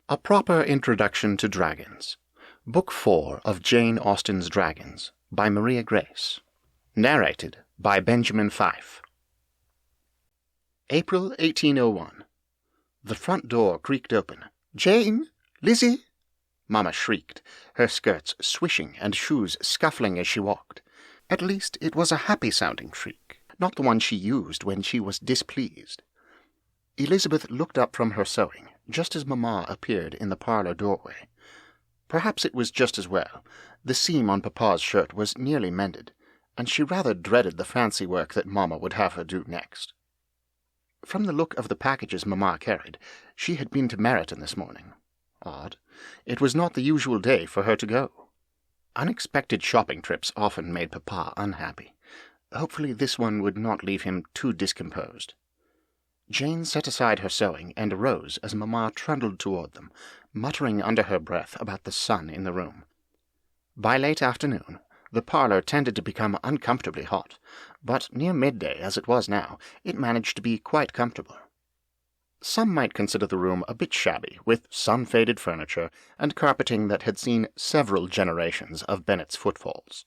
A Proper Introduction to Dragons. Book 4 of Jane Austen's Dragons, by Maria Grace. Narrated by Benjamin Fife. April 1801. The front door creaked open. "Jane! Lizzie!" Mamma shrieked, her skirts swishing and shoes scuffling as she walked. At least it was a happy-sounding shriek, not the one she used when she was displeased. Elizabeth looked up from her sewing, just as Mamma appeared in the parlour doorway. Perhaps it was just as well. The seam on Papa's shirt was nearly mended, and she rather dreaded the fancy work that Mamma would have her do next. From the look of the packages Mamma carried, she had been to Meryton this morning. Odd. It was not the usual day for her to go. Unexpected shopping trips often made Papa unhappy. Hopefully this one would not leave him too discomposed. Jane set aside her sewing and arose as Mamma trundled toward them, muttering under her breath about the sun in the room. By late afternoon, the parlour tended to become uncomfortably hot, but near midday, as it was now, it managed to be quite comfortable. Some might consider the room a bit shabby, with sun-faded furniture and carpeting that had seen several generations of Bennet's footfalls.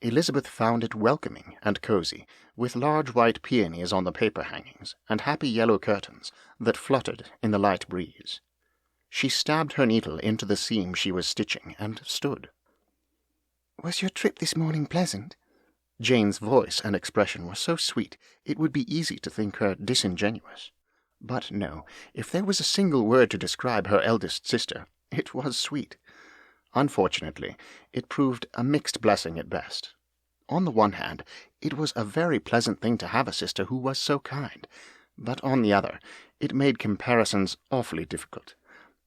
Elizabeth found it welcoming and cosy, with large white peonies on the paper hangings, and happy yellow curtains that fluttered in the light breeze. She stabbed her needle into the seam she was stitching, and stood. "Was your trip this morning pleasant?" Jane's voice and expression were so sweet it would be easy to think her disingenuous. But no, if there was a single word to describe her eldest sister, it was sweet. Unfortunately, it proved a mixed blessing at best. On the one hand, it was a very pleasant thing to have a sister who was so kind, but on the other, it made comparisons awfully difficult.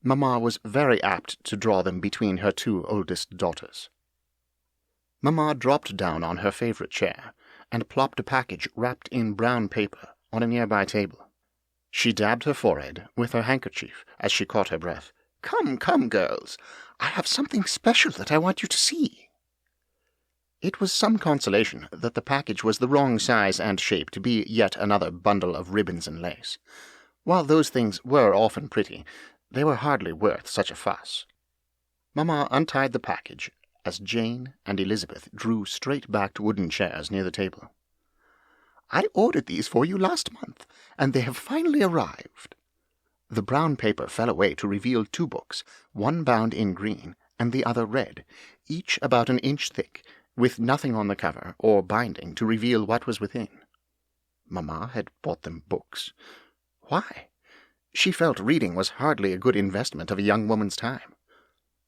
Mamma was very apt to draw them between her two oldest daughters. Mamma dropped down on her favourite chair, and plopped a package wrapped in brown paper on a nearby table. She dabbed her forehead with her handkerchief as she caught her breath. "Come, come, girls! I have something special that I want you to see." It was some consolation that the package was the wrong size and shape to be yet another bundle of ribbons and lace. While those things were often pretty, they were hardly worth such a fuss. Mamma untied the package as Jane and Elizabeth drew straight-backed wooden chairs near the table. "I ordered these for you last month, and they have finally arrived." The brown paper fell away to reveal two books, one bound in green and the other red, each about an inch thick, with nothing on the cover or binding to reveal what was within. Mamma had bought them books. Why? She felt reading was hardly a good investment of a young woman's time.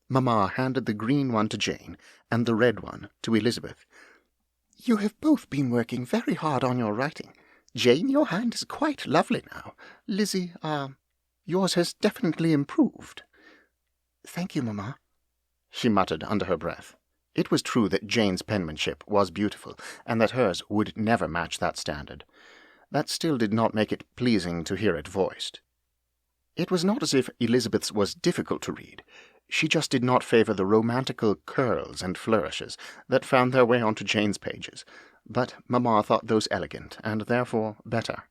Mamma handed the green one to Jane and the red one to Elizabeth. "You have both been working very hard on your writing. Jane, your hand is quite lovely now. Lizzie, yours has definitely improved." "Thank you, Mamma," she muttered under her breath. It was true that Jane's penmanship was beautiful, and that hers would never match that standard. That still did not make it pleasing to hear it voiced. It was not as if Elizabeth's was difficult to read. She just did not favour the romantical curls and flourishes that found their way onto Jane's pages, but Mamma thought those elegant, and therefore better.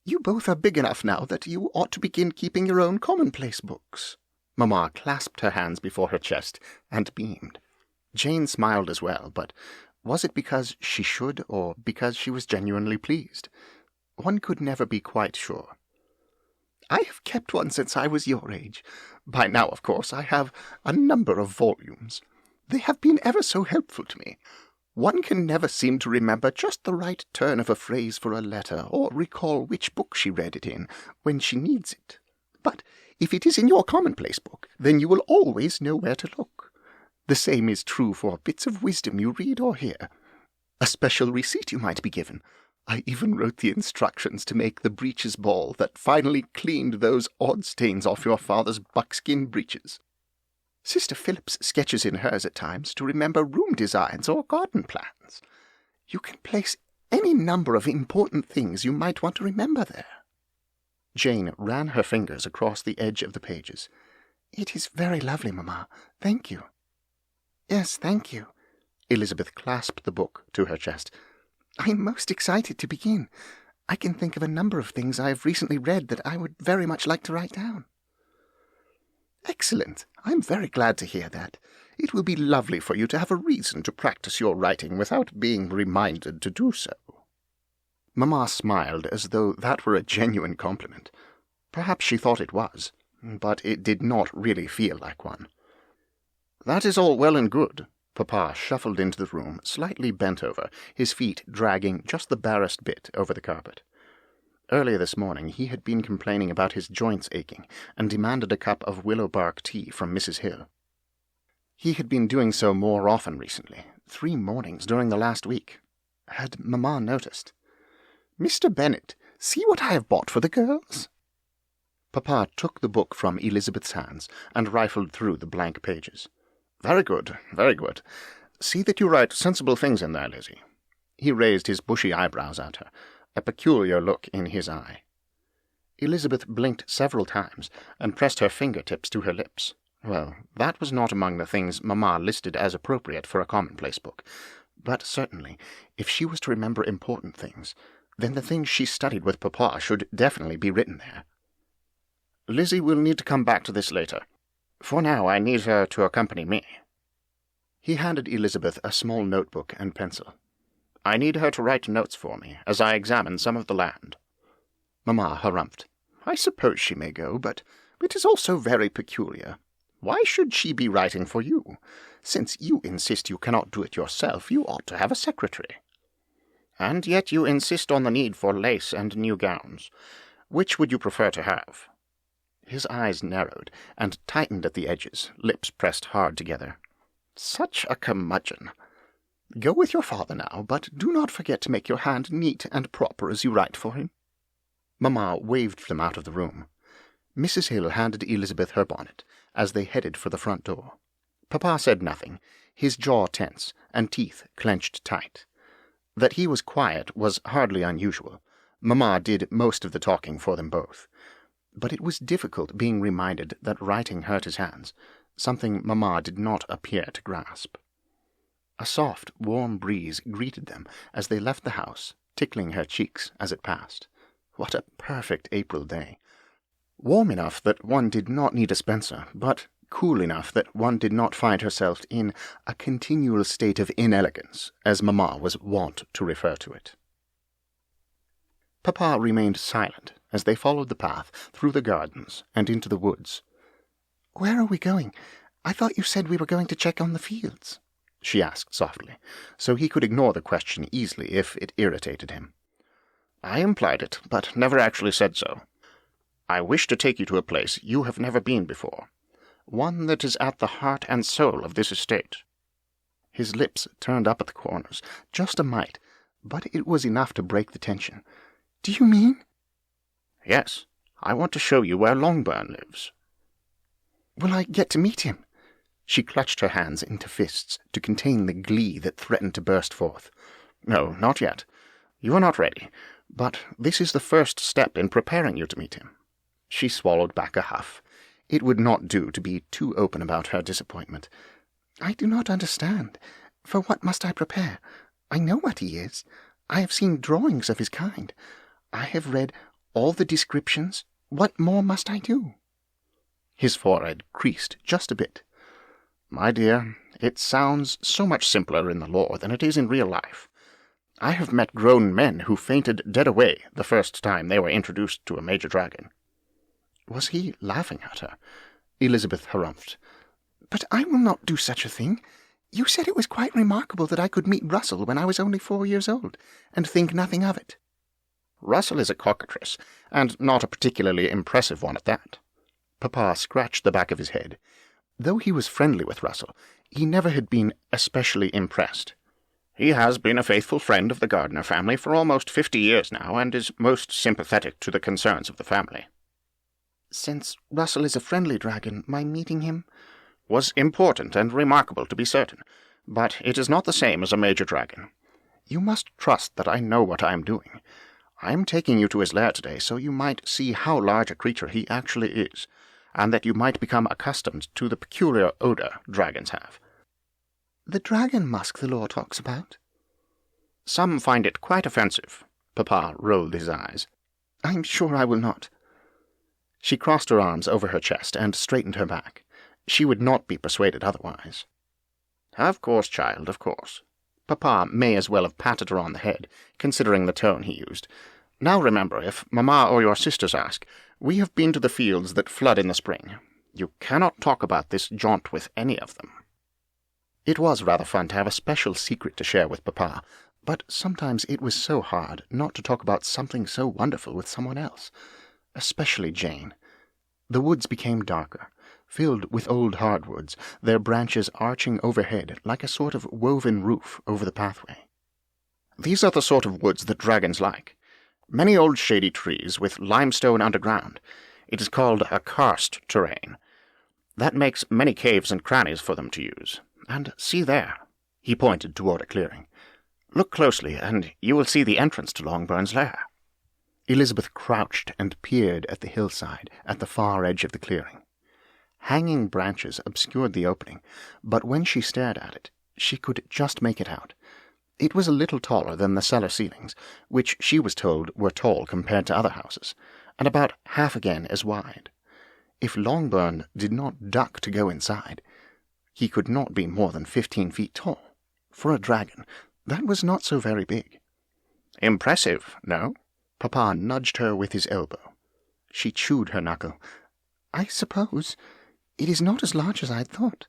"You both are big enough now that you ought to begin keeping your own commonplace books." Mamma clasped her hands before her chest and beamed. Jane smiled as well, but was it because she should, or because she was genuinely pleased? One could never be quite sure. "I have kept one since I was your age. By now, of course, I have a number of volumes. They have been ever so helpful to me. One can never seem to remember just the right turn of a phrase for a letter, or recall which book she read it in, when she needs it. But if it is in your commonplace book, then you will always know where to look. The same is true for bits of wisdom you read or hear. A special receipt you might be given. I even wrote the instructions to make the breeches ball that finally cleaned those odd stains off your father's buckskin breeches. Sister Phillips sketches in hers at times to remember room designs or garden plans. You can place any number of important things you might want to remember there." Jane ran her fingers across the edge of the pages. "It is very lovely, Mamma. Thank you." "Yes, thank you." Elizabeth clasped the book to her chest. "I'm most excited to begin. I can think of a number of things I have recently read that I would very much like to write down." Excellent. I'm very glad to hear that. It will be lovely for you to have a reason to practice your writing without being reminded to do so. Mamma smiled as though that were a genuine compliment. Perhaps she thought it was, but it did not really feel like one. That is all well and good. Papa shuffled into the room, slightly bent over, his feet dragging just the barest bit over the carpet. Earlier this morning he had been complaining about his joints aching, and demanded a cup of willow bark tea from Mrs. Hill. He had been doing so more often recently, 3 mornings during the last week. Had Mamma noticed? "Mr. Bennet, see what I have bought for the girls." Papa took the book from Elizabeth's hands and rifled through the blank pages. "Very good, very good. See that you write sensible things in there, Lizzie." He raised his bushy eyebrows at her, a peculiar look in his eye. Elizabeth blinked several times and pressed her fingertips to her lips. Well, that was not among the things Mamma listed as appropriate for a commonplace book, but certainly, if she was to remember important things, then the things she studied with Papa should definitely be written there. "Lizzie will need to come back to this later. For now I need her to accompany me." He handed Elizabeth a small notebook and pencil. "I need her to write notes for me, as I examine some of the land." Mamma harumphed. "I suppose she may go, but it is also very peculiar. Why should she be writing for you? Since you insist you cannot do it yourself, you ought to have a secretary. And yet you insist on the need for lace and new gowns. Which would you prefer to have?" His eyes narrowed and tightened at the edges, lips pressed hard together. "Such a curmudgeon. Go with your father now, but do not forget to make your hand neat and proper as you write for him." Mamma waved them out of the room. Mrs. Hill handed Elizabeth her bonnet as they headed for the front door. Papa said nothing, his jaw tense and teeth clenched tight. That he was quiet was hardly unusual. Mamma did most of the talking for them both. But it was difficult being reminded that writing hurt his hands, something Mamma did not appear to grasp. A soft, warm breeze greeted them as they left the house, tickling her cheeks as it passed. What a perfect April day! Warm enough that one did not need a spencer, but cool enough that one did not find herself in a continual state of inelegance, as Mamma was wont to refer to it. Papa remained silent as they followed the path through the gardens and into the woods. "Where are we going? I thought you said we were going to check on the fields," she asked softly, so he could ignore the question easily if it irritated him. "I implied it, but never actually said so. I wish to take you to a place you have never been before, one that is at the heart and soul of this estate." His lips turned up at the corners, just a mite, but it was enough to break the tension. "Do you mean?" "Yes, I want to show you where Longbourn lives." "Will I get to meet him?" She clutched her hands into fists to contain the glee that threatened to burst forth. "No, not yet. You are not ready, but this is the first step in preparing you to meet him." She swallowed back a huff. It would not do to be too open about her disappointment. "I do not understand. For what must I prepare? I know what he is. I have seen drawings of his kind. I have read all the descriptions. What more must I do?" His forehead creased just a bit. "My dear, it sounds so much simpler in the lore than it is in real life. I have met grown men who fainted dead away the first time they were introduced to a major dragon." Was he laughing at her? Elizabeth harumphed. "But I will not do such a thing. You said it was quite remarkable that I could meet Russell when I was only 4 years old, and think nothing of it." "Russell is a cockatrice, and not a particularly impressive one at that." Papa scratched the back of his head. Though he was friendly with Russell, he never had been especially impressed. "He has been a faithful friend of the Gardner family for almost 50 years now, and is most sympathetic to the concerns of the family." "Since Russell is a friendly dragon, my meeting him—" "Was important and remarkable, to be certain, but it is not the same as a major dragon. You must trust that I know what I am doing. I am taking you to his lair today so you might see how large a creature he actually is, and that you might become accustomed to the peculiar odour dragons have." "The dragon musk the lore talks about?" "Some find it quite offensive." Papa rolled his eyes. "I'm sure I will not." She crossed her arms over her chest and straightened her back. She would not be persuaded otherwise. "Of course, child, of course." Papa may as well have patted her on the head, considering the tone he used. "Now remember, if Mamma or your sisters ask, we have been to the fields that flood in the spring. You cannot talk about this jaunt with any of them." It was rather fun to have a special secret to share with Papa, but sometimes it was so hard not to talk about something so wonderful with someone else, especially Jane. The woods became darker, filled with old hardwoods, their branches arching overhead like a sort of woven roof over the pathway. "These are the sort of woods that dragons like. Many old shady trees with limestone underground. It is called a karst terrain. That makes many caves and crannies for them to use. And see there." He pointed toward a clearing. "Look closely, and you will see the entrance to Longburn's lair." Elizabeth crouched and peered at the hillside at the far edge of the clearing. Hanging branches obscured the opening, but when she stared at it, she could just make it out. It was a little taller than the cellar ceilings, which she was told were tall compared to other houses, and about half again as wide. If Longbourn did not duck to go inside, he could not be more than 15 feet tall. For a dragon, that was not so very big. "Impressive, no?" Papa nudged her with his elbow. She chewed her knuckle. "I suppose. It is not as large as I had thought.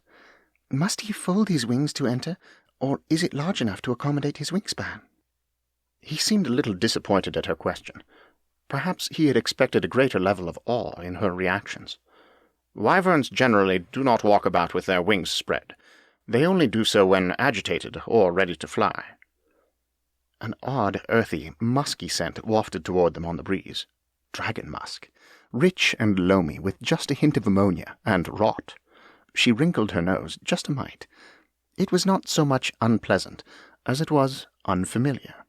Must he fold his wings to enter, or is it large enough to accommodate his wingspan?" He seemed a little disappointed at her question. Perhaps he had expected a greater level of awe in her reactions. "Wyverns generally do not walk about with their wings spread. They only do so when agitated or ready to fly." An odd, earthy, musky scent wafted toward them on the breeze. Dragon musk. Rich and loamy, with just a hint of ammonia and rot. She wrinkled her nose just a mite. It was not so much unpleasant as it was unfamiliar.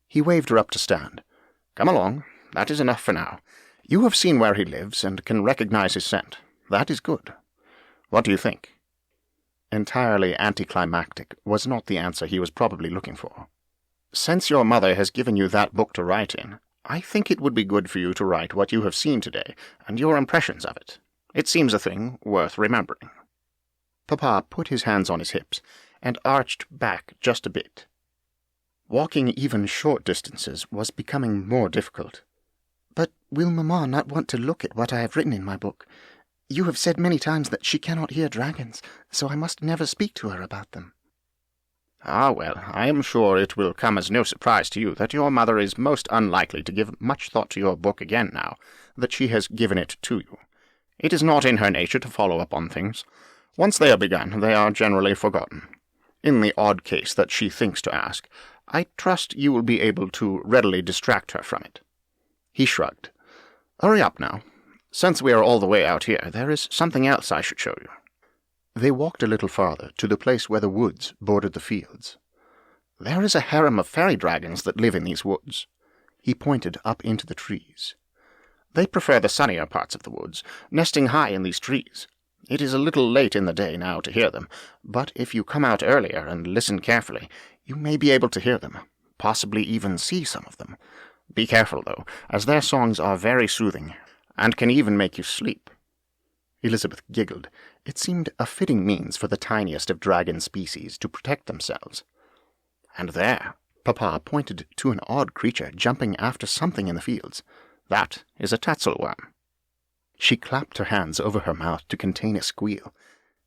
He waved her up to stand. "Come along. That is enough for now. You have seen where he lives and can recognize his scent. That is good. What do you think?" Entirely anticlimactic was not the answer he was probably looking for. "Since your mother has given you that book to write in, I think it would be good for you to write what you have seen today and your impressions of it. It seems a thing worth remembering." Papa put his hands on his hips and arched back just a bit. Walking even short distances was becoming more difficult. "But will Mamma not want to look at what I have written in my book? You have said many times that she cannot hear dragons, so I must never speak to her about them." "Ah, well, I am sure it will come as no surprise to you that your mother is most unlikely to give much thought to your book again now that she has given it to you. It is not in her nature to follow up on things. Once they are begun, they are generally forgotten. In the odd case that she thinks to ask, I trust you will be able to readily distract her from it." He shrugged. "Hurry up now. Since we are all the way out here, there is something else I should show you." They walked a little farther, to the place where the woods bordered the fields. "There is a harem of fairy dragons that live in these woods." He pointed up into the trees. "They prefer the sunnier parts of the woods, nesting high in these trees. It is a little late in the day now to hear them, but if you come out earlier and listen carefully, you may be able to hear them, possibly even see some of them. Be careful, though, as their songs are very soothing, and can even make you sleep." Elizabeth giggled. It seemed a fitting means for the tiniest of dragon species to protect themselves. "And there," Papa pointed to an odd creature jumping after something in the fields. "That is a tatzelwurm." She clapped her hands over her mouth to contain a squeal.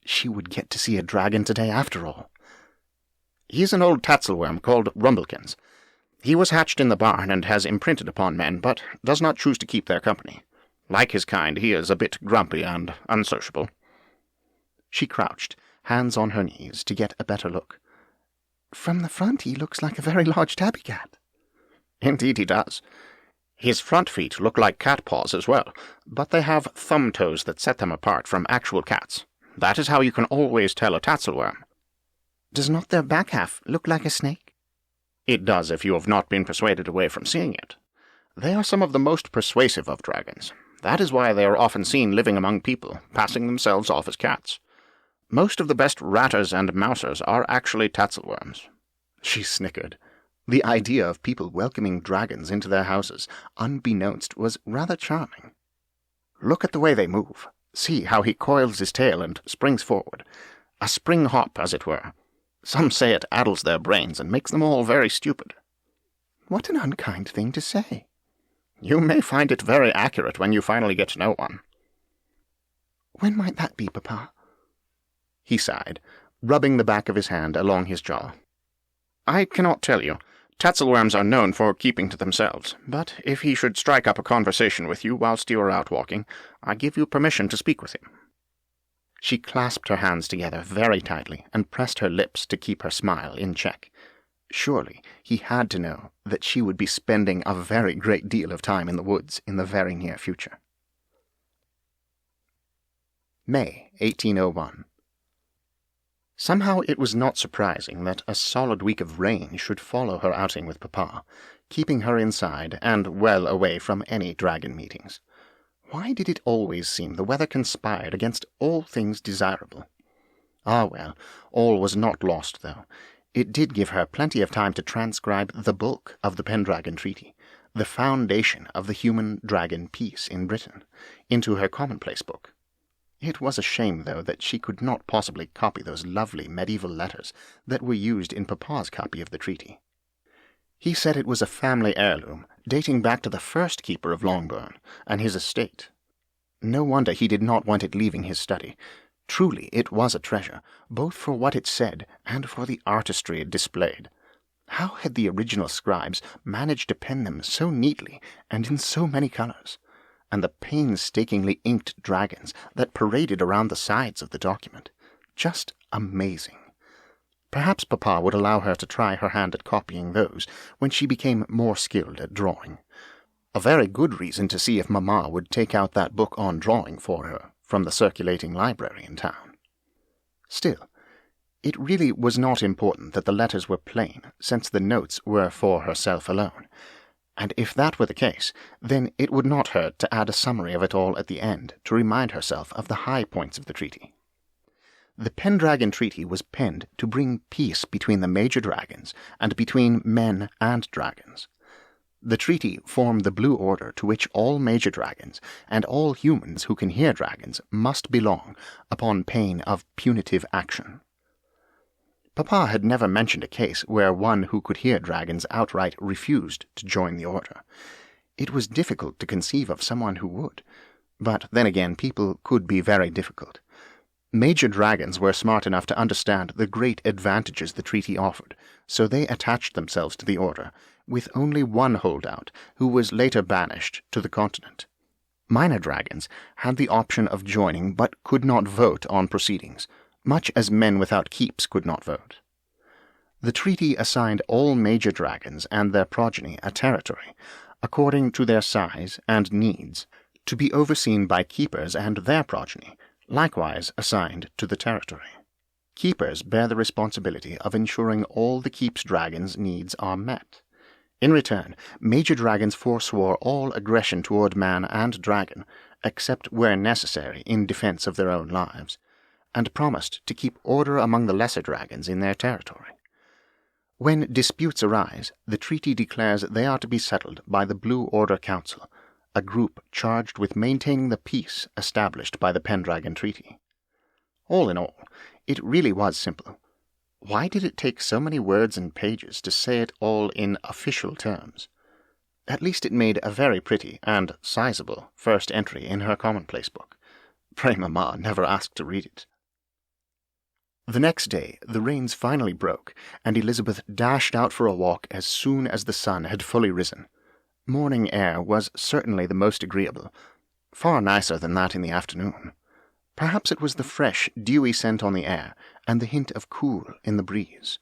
She would get to see a dragon today after all. "He is an old tatzelwurm called Rumblkins. He was hatched in the barn and has imprinted upon men, but does not choose to keep their company. Like his kind, he is a bit grumpy and unsociable." She crouched, hands on her knees, to get a better look. "From the front he looks like a very large tabby cat." "Indeed he does. His front feet look like cat paws as well, but they have thumb toes that set them apart from actual cats. That is how you can always tell a tatzelwurm." "Does not their back half look like a snake?" "It does if you have not been persuaded away from seeing it. They are some of the most persuasive of dragons. That is why they are often seen living among people, passing themselves off as cats. Most of the best ratters and mousers are actually tatzelwurms." She snickered. The idea of people welcoming dragons into their houses, unbeknownst, was rather charming. Look at the way they move. See how he coils his tail and springs forward. A spring hop, as it were. Some say it addles their brains and makes them all very stupid." "What an unkind thing to say." "You may find it very accurate when you finally get to know one." "When might that be, Papa?" He sighed, rubbing the back of his hand along his jaw. "I cannot tell you. Tatzelwurms are known for keeping to themselves, but if he should strike up a conversation with you whilst you are out walking, I give you permission to speak with him." She clasped her hands together very tightly and pressed her lips to keep her smile in check. Surely he had to know that she would be spending a very great deal of time in the woods in the very near future. May 1801. Somehow it was not surprising that a solid week of rain should follow her outing with Papa, keeping her inside and well away from any dragon meetings. Why did it always seem the weather conspired against all things desirable? Ah, well, all was not lost, though. It did give her plenty of time to transcribe the bulk of the Pendragon Treaty, the foundation of the human-dragon peace in Britain, into her commonplace book. It was a shame, though, that she could not possibly copy those lovely medieval letters that were used in Papa's copy of the treaty. He said it was a family heirloom, dating back to the first keeper of Longbourn and his estate. No wonder he did not want it leaving his study. Truly it was a treasure, both for what it said and for the artistry it displayed. How had the original scribes managed to pen them so neatly and in so many colours? And the painstakingly inked dragons that paraded around the sides of the document. Just amazing. Perhaps Papa would allow her to try her hand at copying those when she became more skilled at drawing. A very good reason to see if Mamma would take out that book on drawing for her from the circulating library in town. Still, it really was not important that the letters were plain, since the notes were for herself alone. And if that were the case, then it would not hurt to add a summary of it all at the end to remind herself of the high points of the treaty. The Pendragon Treaty was penned to bring peace between the major dragons and between men and dragons. The treaty formed the blue order to which all major dragons and all humans who can hear dragons must belong upon pain of punitive action. Papa had never mentioned a case where one who could hear dragons outright refused to join the order. It was difficult to conceive of someone who would, but then again people could be very difficult. Major dragons were smart enough to understand the great advantages the treaty offered, so they attached themselves to the order, with only one holdout, who was later banished to the continent. Minor dragons had the option of joining but could not vote on proceedings, much as men without keeps could not vote. The treaty assigned all major dragons and their progeny a territory, according to their size and needs, to be overseen by keepers and their progeny, likewise assigned to the territory. Keepers bear the responsibility of ensuring all the keep's dragons' needs are met. In return, major dragons forswore all aggression toward man and dragon, except where necessary in defense of their own lives, and promised to keep order among the lesser dragons in their territory. When disputes arise, the treaty declares they are to be settled by the Blue Order Council, a group charged with maintaining the peace established by the Pendragon Treaty. All in all, it really was simple. Why did it take so many words and pages to say it all in official terms? At least it made a very pretty and sizable first entry in her commonplace book. Pray Mamma never asked to read it. The next day the rains finally broke, and Elizabeth dashed out for a walk as soon as the sun had fully risen. Morning air was certainly the most agreeable, far nicer than that in the afternoon. Perhaps it was the fresh, dewy scent on the air, and the hint of cool in the breeze.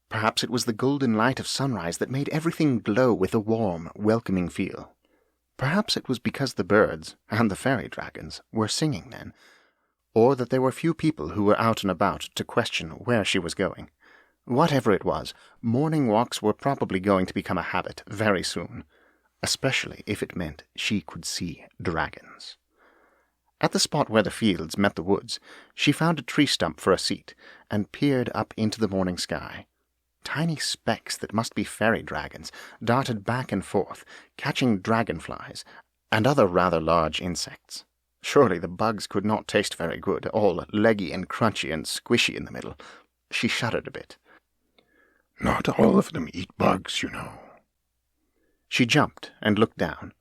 Perhaps it was the golden light of sunrise that made everything glow with a warm, welcoming feel. Perhaps it was because the birds, and the fairy dragons, were singing then, or that there were few people who were out and about to question where she was going. Whatever it was, morning walks were probably going to become a habit very soon, especially if it meant she could see dragons. At the spot where the fields met the woods, she found a tree stump for a seat, and peered up into the morning sky. Tiny specks that must be fairy dragons darted back and forth, catching dragonflies, and other rather large insects. Surely the bugs could not taste very good, all leggy and crunchy and squishy in the middle. She shuddered a bit. Not all of them eat bugs, you know. She jumped and looked down.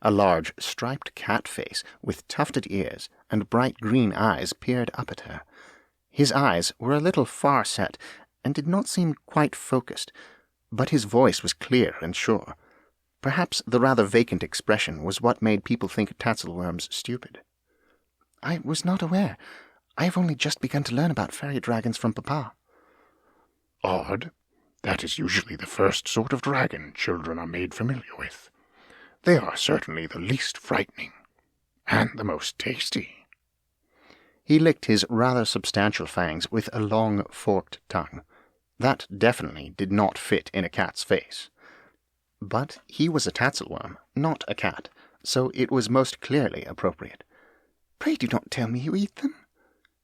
A large striped cat face with tufted ears and bright green eyes peered up at her. His eyes were a little far set and did not seem quite focused, but his voice was clear and sure. Perhaps the rather vacant expression was what made people think tatzelwurms stupid. I was not aware. I have only just begun to learn about fairy dragons from Papa. Odd. That is usually the first sort of dragon children are made familiar with. They are certainly the least frightening, and the most tasty. He licked his rather substantial fangs with a long, forked tongue. That definitely did not fit in a cat's face. But he was a tatzelwurm, not a cat, so it was most clearly appropriate. Pray do not tell me you eat them.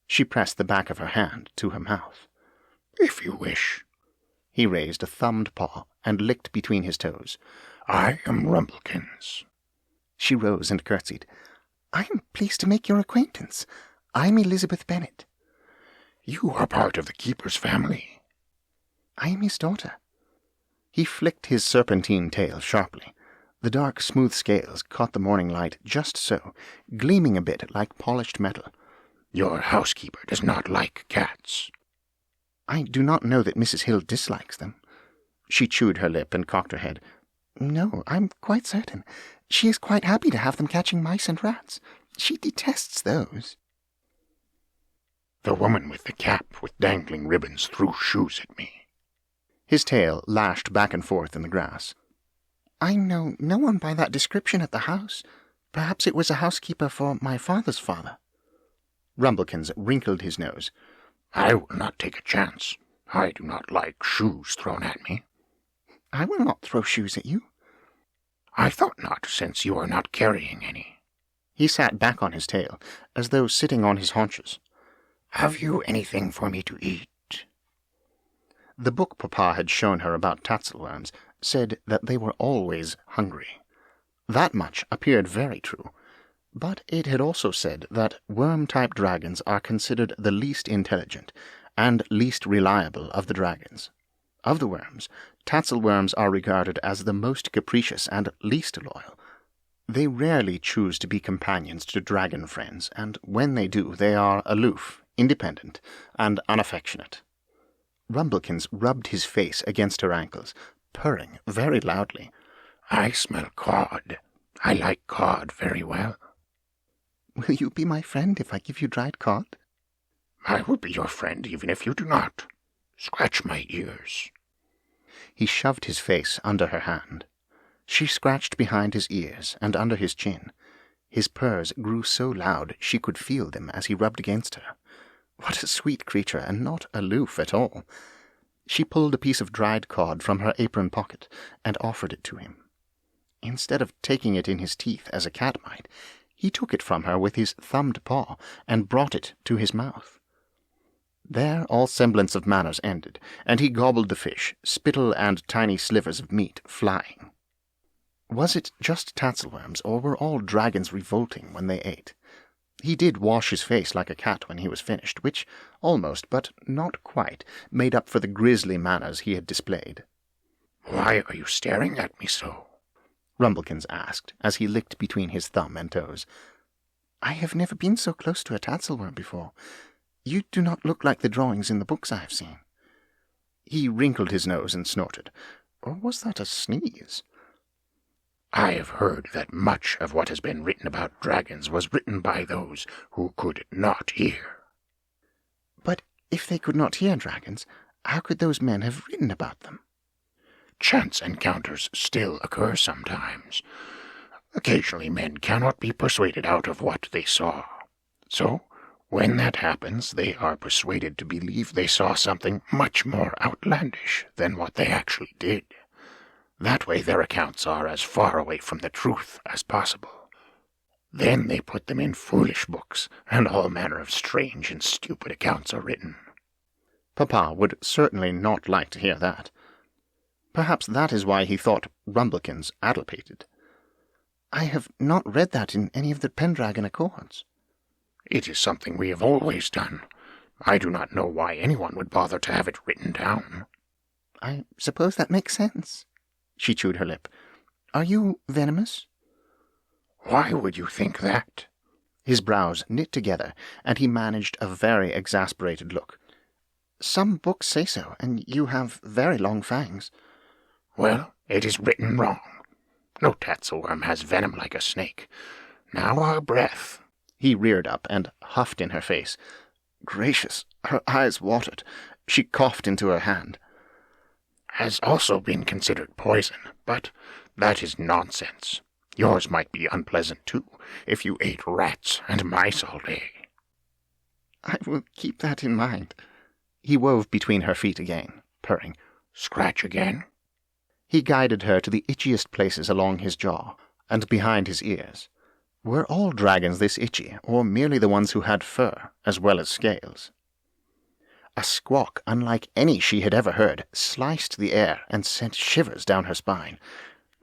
She pressed the back of her hand to her mouth. If you wish. He raised a thumbed paw and licked between his toes. I am Rumblkins. She rose and curtsied. I am pleased to make your acquaintance. I'm Elizabeth Bennet. You are part of the keeper's family. I am his daughter. He flicked his serpentine tail sharply. The dark, smooth scales caught the morning light just so, gleaming a bit like polished metal. Your housekeeper does not like cats. I do not know that Mrs. Hill dislikes them. She chewed her lip and cocked her head. No, I'm quite certain. She is quite happy to have them catching mice and rats. She detests those. The woman with the cap with dangling ribbons threw shoes at me. His tail lashed back and forth in the grass. I know no one by that description at the house. Perhaps it was a housekeeper for my father's father. Rumblkins wrinkled his nose. I will not take a chance. I do not like shoes thrown at me. I will not throw shoes at you. I thought not, since you are not carrying any. He sat back on his tail, as though sitting on his haunches. Have you anything for me to eat? The book Papa had shown her about tatzelwurms said that they were always hungry. That much appeared very true, but it had also said that worm-type dragons are considered the least intelligent and least reliable of the dragons. Of the worms, tatzelwurms are regarded as the most capricious and least loyal. They rarely choose to be companions to dragon friends, and when they do, they are aloof, independent, and unaffectionate. Rumblkins rubbed his face against her ankles, purring very loudly. I smell cod. I like cod very well. Will you be my friend if I give you dried cod? I will be your friend even if you do not. Scratch my ears. He shoved his face under her hand. She scratched behind his ears and under his chin. His purrs grew so loud she could feel them as he rubbed against her. What a sweet creature, and not aloof at all. She pulled a piece of dried cod from her apron pocket and offered it to him. Instead of taking it in his teeth as a cat might, he took it from her with his thumbed paw and brought it to his mouth. There all semblance of manners ended, and he gobbled the fish, spittle and tiny slivers of meat flying. Was it just tatzelwurms, or were all dragons revolting when they ate? He did wash his face like a cat when he was finished, which almost, but not quite, made up for the grisly manners he had displayed. Why are you staring at me so? Rumblkins asked, as he licked between his thumb and toes. I have never been so close to a tatzelwurm before. You do not look like the drawings in the books I have seen. He wrinkled his nose and snorted. Or was that a sneeze? I have heard that much of what has been written about dragons was written by those who could not hear. But if they could not hear dragons, how could those men have written about them? Chance encounters still occur sometimes. Occasionally men cannot be persuaded out of what they saw. So, when that happens, they are persuaded to believe they saw something much more outlandish than what they actually did. That way their accounts are as far away from the truth as possible. Then they put them in foolish books, and all manner of strange and stupid accounts are written. Papa would certainly not like to hear that. Perhaps that is why he thought Rumblkins addlepated. I have not read that in any of the Pendragon Accords. It is something we have always done. I do not know why anyone would bother to have it written down. I suppose that makes sense. She chewed her lip. Are you venomous? Why would you think that? His brows knit together, and he managed a very exasperated look. Some books say so, and you have very long fangs. Well, it is written wrong. No tatzelwurm has venom like a snake. Now our breath. He reared up and huffed in her face. Gracious, her eyes watered. She coughed into her hand. Has also been considered poison, but that is nonsense. Yours might be unpleasant, too, if you ate rats and mice all day. I will keep that in mind. He wove between her feet again, purring. Scratch again? He guided her to the itchiest places along his jaw and behind his ears. Were all dragons this itchy, or merely the ones who had fur as well as scales? A squawk unlike any she had ever heard sliced the air and sent shivers down her spine.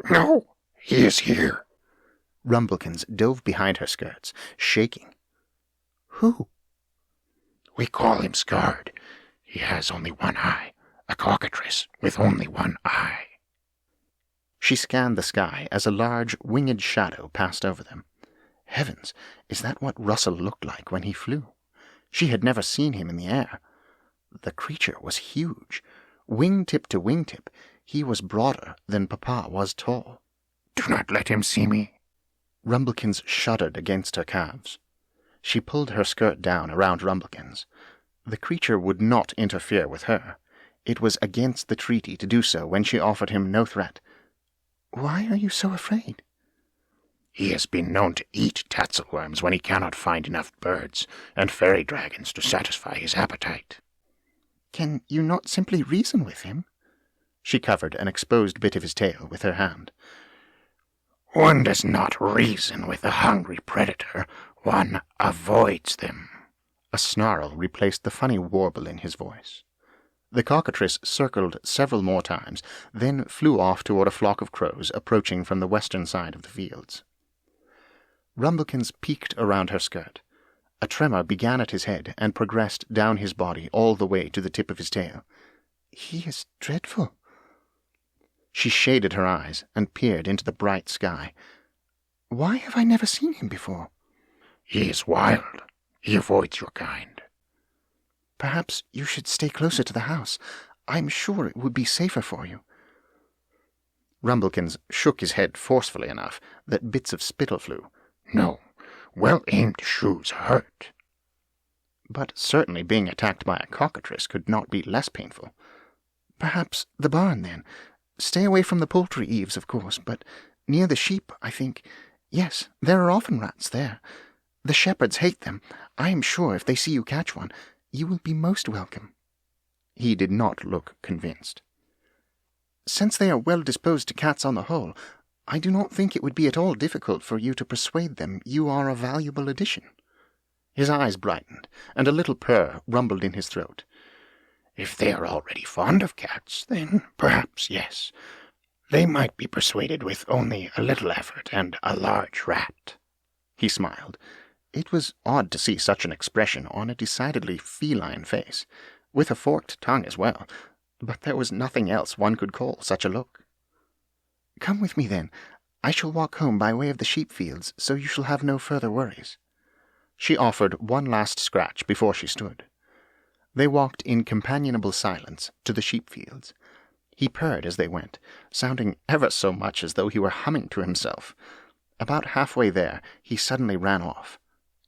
No, he is here. Rumblkins dove behind her skirts, shaking. Who? We call him Scarred. He has only one eye, a cockatrice with only one eye. She scanned the sky as a large, winged shadow passed over them. Heavens, is that what Russell looked like when he flew? She had never seen him in the air. The creature was huge. Wing-tip to wing-tip, he was broader than Papa was tall. Do not let him see me. Rumblkins shuddered against her calves. She pulled her skirt down around Rumblkins. The creature would not interfere with her. It was against the treaty to do so when she offered him no threat. Why are you so afraid? He has been known to eat tatzelwurms when he cannot find enough birds and fairy dragons to satisfy his appetite. Can you not simply reason with him? She covered an exposed bit of his tail with her hand. One does not reason with a hungry predator. One avoids them. A snarl replaced the funny warble in his voice. The cockatrice circled several more times, then flew off toward a flock of crows approaching from the western side of the fields. Rumblkins peeked around her skirt. A tremor began at his head and progressed down his body all the way to the tip of his tail. He is dreadful. She shaded her eyes and peered into the bright sky. Why have I never seen him before? He is wild. He avoids your kind. Perhaps you should stay closer to the house. I'm sure it would be safer for you. Rumblkins shook his head forcefully enough that bits of spittle flew. No, well-aimed shoes hurt. But certainly being attacked by a cockatrice could not be less painful. Perhaps the barn, then. Stay away from the poultry eaves, of course, but near the sheep, I think. Yes, there are often rats there. The shepherds hate them. I am sure if they see you catch one, you will be most welcome. He did not look convinced. Since they are well disposed to cats on the whole, I do not think it would be at all difficult for you to persuade them you are a valuable addition. His eyes brightened, and a little purr rumbled in his throat. If they are already fond of cats, then perhaps yes. They might be persuaded with only a little effort and a large rat. He smiled. It was odd to see such an expression on a decidedly feline face, with a forked tongue as well, but there was nothing else one could call such a look. Come with me, then. I shall walk home by way of the sheep fields, so you shall have no further worries. She offered one last scratch before she stood. They walked in companionable silence to the sheep fields. He purred as they went, sounding ever so much as though he were humming to himself. About halfway there, he suddenly ran off.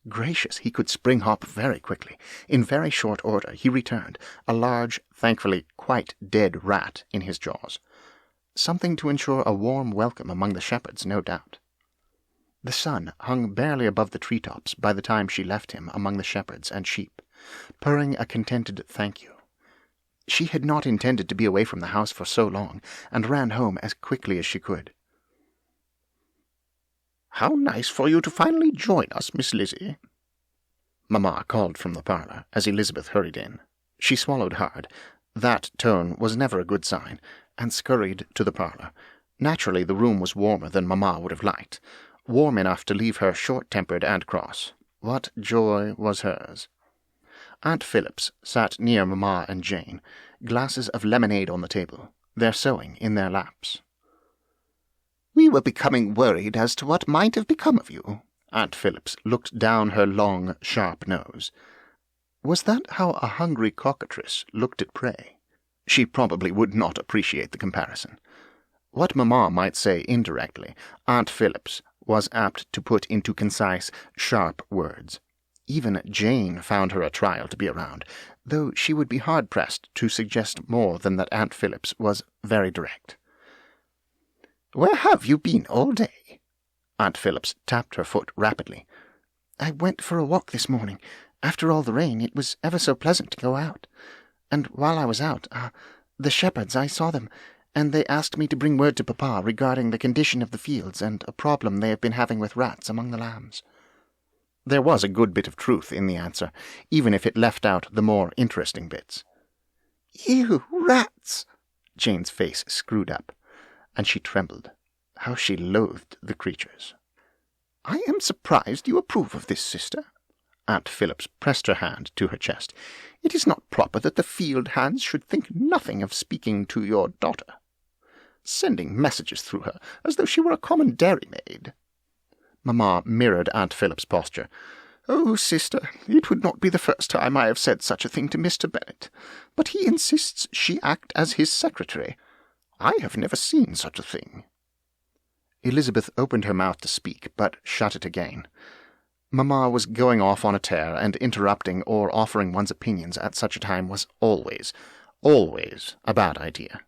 Gracious, he could spring-hop very quickly. In very short order he returned, a large, thankfully quite dead rat in his jaws. Something to ensure a warm welcome among the shepherds, no doubt. The sun hung barely above the treetops by the time she left him among the shepherds and sheep, purring a contented thank you. She had not intended to be away from the house for so long, and ran home as quickly as she could. "How nice for you to finally join us, Miss Lizzie," Mamma called from the parlour as Elizabeth hurried in. She swallowed hard. That tone was never a good sign, and scurried to the parlour. Naturally, the room was warmer than Mamma would have liked. warm enough to leave her short-tempered and cross. What joy was hers! Aunt Phillips sat near Mamma and Jane, glasses of lemonade on the table, their sewing in their laps. "We were becoming worried as to what might have become of you." Aunt Phillips looked down her long, sharp nose. Was that how a hungry cockatrice looked at prey? She probably would not appreciate the comparison. What Mamma might say indirectly, Aunt Phillips was apt to put into concise, sharp words. Even Jane found her a trial to be around, though she would be hard-pressed to suggest more than that Aunt Phillips was very direct. "Where have you been all day?" Aunt Phillips tapped her foot rapidly. "I went for a walk this morning. After all the rain, it was ever so pleasant to go out. And while I was out, the shepherds, I saw them, and they asked me to bring word to Papa regarding the condition of the fields and a problem they have been having with rats among the lambs." There was a good bit of truth in the answer, even if it left out the more interesting bits. "Ew, rats!" Jane's face screwed up, and she trembled. How she loathed the creatures. "I am surprised you approve of this, sister." Aunt Phillips pressed her hand to her chest. "It is not proper that the field hands should think nothing of speaking to your daughter. Sending messages through her, as though she were a common dairymaid." Mamma mirrored Aunt Phillips' posture. "Oh, sister, it would not be the first time I have said such a thing to Mr. Bennet, but he insists she act as his secretary. I have never seen such a thing." Elizabeth opened her mouth to speak, but shut it again. Mamma was going off on a tear, and interrupting or offering one's opinions at such a time was always a bad idea.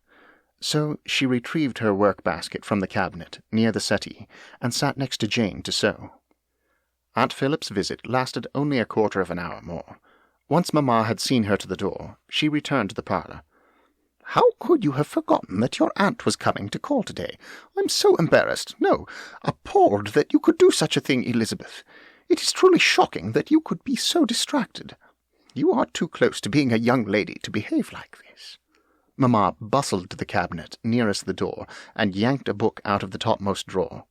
So she retrieved her work-basket from the cabinet near the settee and sat next to Jane to sew. Aunt Phillips' visit lasted only a quarter of an hour more. Once Mamma had seen her to the door, she returned to the parlour. "How could you have forgotten that your aunt was coming to call today? I'm so embarrassed, no, appalled that you could do such a thing, Elizabeth. It is truly shocking that you could be so distracted. You are too close to being a young lady to behave like this." Mamma bustled to the cabinet nearest the door and yanked a book out of the topmost drawer.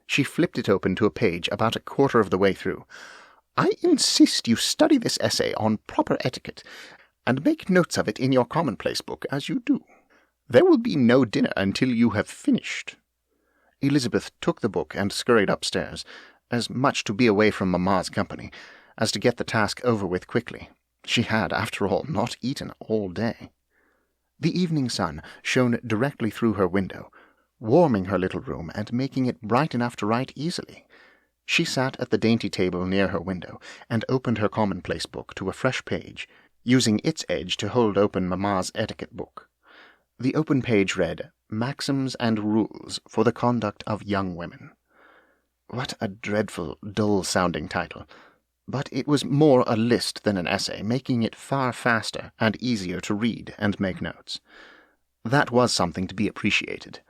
She flipped it open to a page about a quarter of the way through. "I insist you study this essay on proper etiquette, and make notes of it in your commonplace book as you do. There will be no dinner until you have finished." Elizabeth took the book and scurried upstairs, as much to be away from Mamma's company as to get the task over with quickly. She had, after all, not eaten all day. The evening sun shone directly through her window, warming her little room and making it bright enough to write easily. She sat at the dainty table near her window and opened her commonplace book to a fresh page, using its edge to hold open Mamma's etiquette book. The open page read, "Maxims and Rules for the Conduct of Young Women." What a dreadful, dull-sounding title! But it was more a list than an essay, making it far faster and easier to read and make notes. That was something to be appreciated.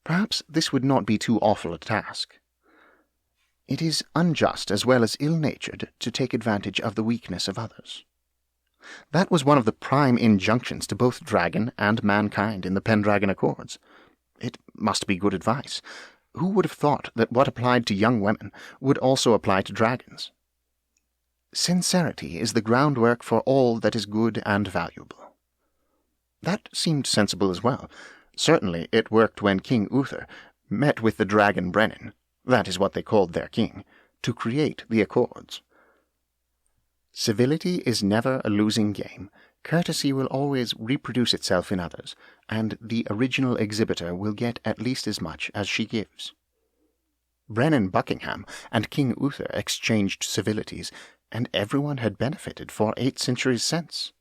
Perhaps this would not be too awful a task. It is unjust as well as ill-natured to take advantage of the weakness of others. That was one of the prime injunctions to both dragon and mankind in the Pendragon Accords. It must be good advice. Who would have thought that what applied to young women would also apply to dragons? Sincerity is the groundwork for all that is good and valuable. That seemed sensible as well. Certainly it worked when King Uther met with the dragon Brennan, that is what they called their king, to create the Accords. Civility is never a losing game. Courtesy will always reproduce itself in others, and the original exhibitor will get at least as much as she gives. Brennan Buckingham and King Uther exchanged civilities, and everyone had benefited for 8 centuries since.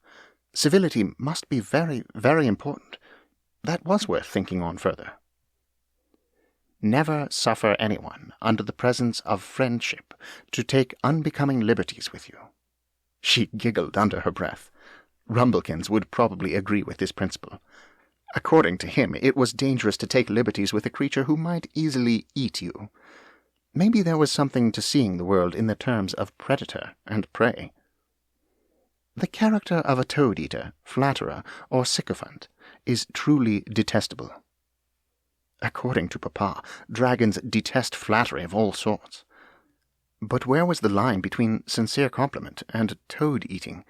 Civility must be very, very important. That was worth thinking on further. Never suffer anyone, under the presence of friendship, to take unbecoming liberties with you. She giggled under her breath. Rumblkins would probably agree with this principle. According to him, it was dangerous to take liberties with a creature who might easily eat you. Maybe there was something to seeing the world in the terms of predator and prey. The character of a toad-eater, flatterer, or sycophant is truly detestable. According to Papa, dragons detest flattery of all sorts. But where was the line between sincere compliment and toad-eating?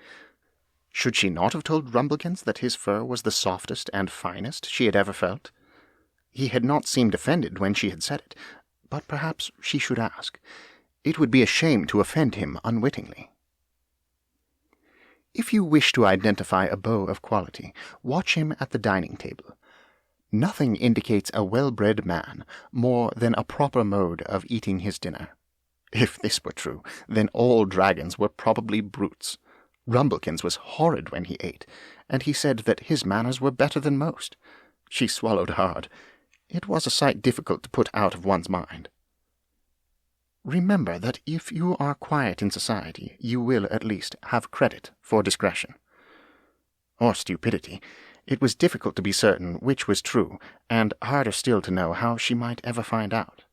Should she not have told Rumblkins that his fur was the softest and finest she had ever felt? He had not seemed offended when she had said it, but perhaps she should ask. It would be a shame to offend him unwittingly. If you wish to identify a beau of quality, watch him at the dining table. Nothing indicates a well-bred man more than a proper mode of eating his dinner. If this were true, then all dragons were probably brutes. Rumblkins was horrid when he ate, and he said that his manners were better than most. She swallowed hard. It was a sight difficult to put out of one's mind. Remember that if you are quiet in society, you will at least have credit for discretion. Or stupidity. It was difficult to be certain which was true, and harder still to know how she might ever find out.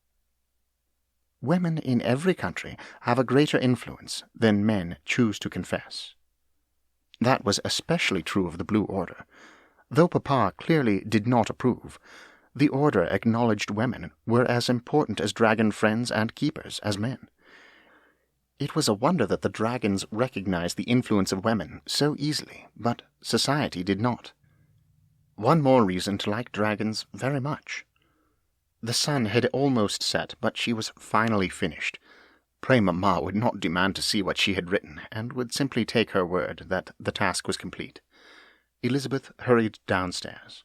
Women in every country have a greater influence than men choose to confess. That was especially true of the Blue Order. Though Papa clearly did not approve, the Order acknowledged women were as important as dragon friends and keepers as men. It was a wonder that the dragons recognized the influence of women so easily, but society did not. One more reason to like dragons very much. The sun had almost set, but she was finally finished. Pray Mamma would not demand to see what she had written, and would simply take her word that the task was complete. Elizabeth hurried downstairs.